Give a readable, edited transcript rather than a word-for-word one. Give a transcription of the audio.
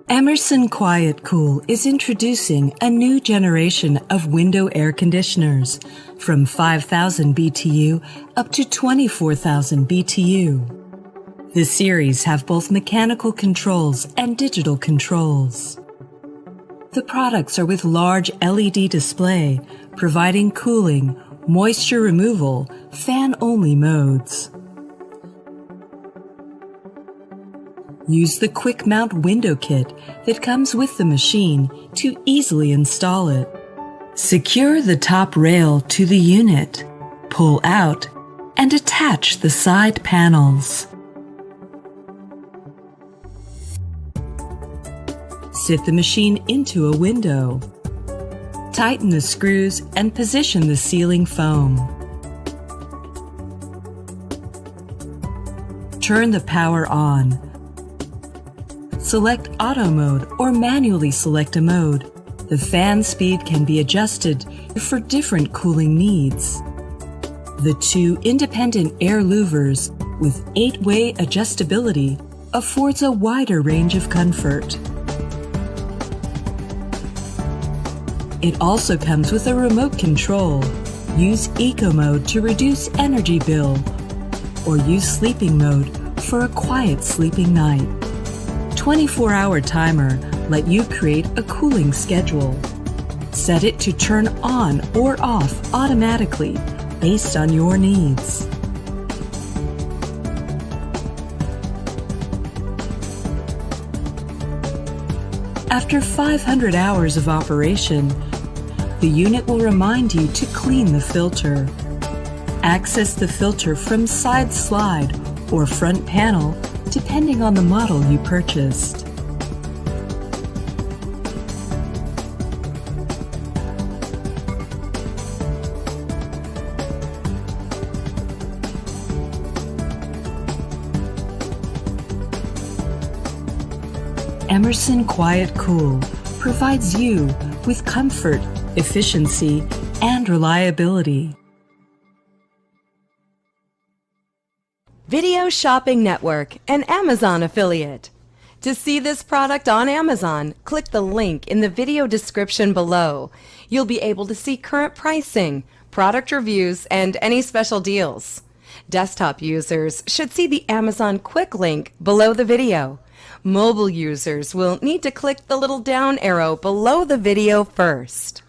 Emerson Quiet Kool is introducing a new generation of window air conditioners from 5,000 BTU up to 24,000 BTU. The series have both mechanical controls and digital controls. The products are with large LED display, providing cooling, moisture removal, fan-only modes. Use the quick mount window kit that comes with the machine to easily install it. Secure the top rail to the unit, pull out, and attach the side panels. Sit the machine into a window. Tighten the screws and position the sealing foam. Turn the power on. Select Auto Mode or manually select a mode. The fan speed can be adjusted for different cooling needs. The two independent air louvers with 8-way adjustability affords a wider range of comfort. It also comes with a remote control. Use Eco Mode to reduce energy bill, or use Sleeping Mode for a quiet sleeping night. 24-hour timer let you create a cooling schedule. Set it to turn on or off automatically based on your needs. After 500 hours of operation, the unit will remind you to clean the filter. Access the filter from side slide or front panel depending on the model you purchased. Emerson Quiet Kool provides you with comfort, efficiency, and reliability. Video Shopping Network, an Amazon affiliate. To see this product on Amazon, click the link in the video description below. You'll be able to see current pricing, product reviews, and any special deals. Desktop users should see the Amazon quick link below the video. Mobile users will need to click the little down arrow below the video first.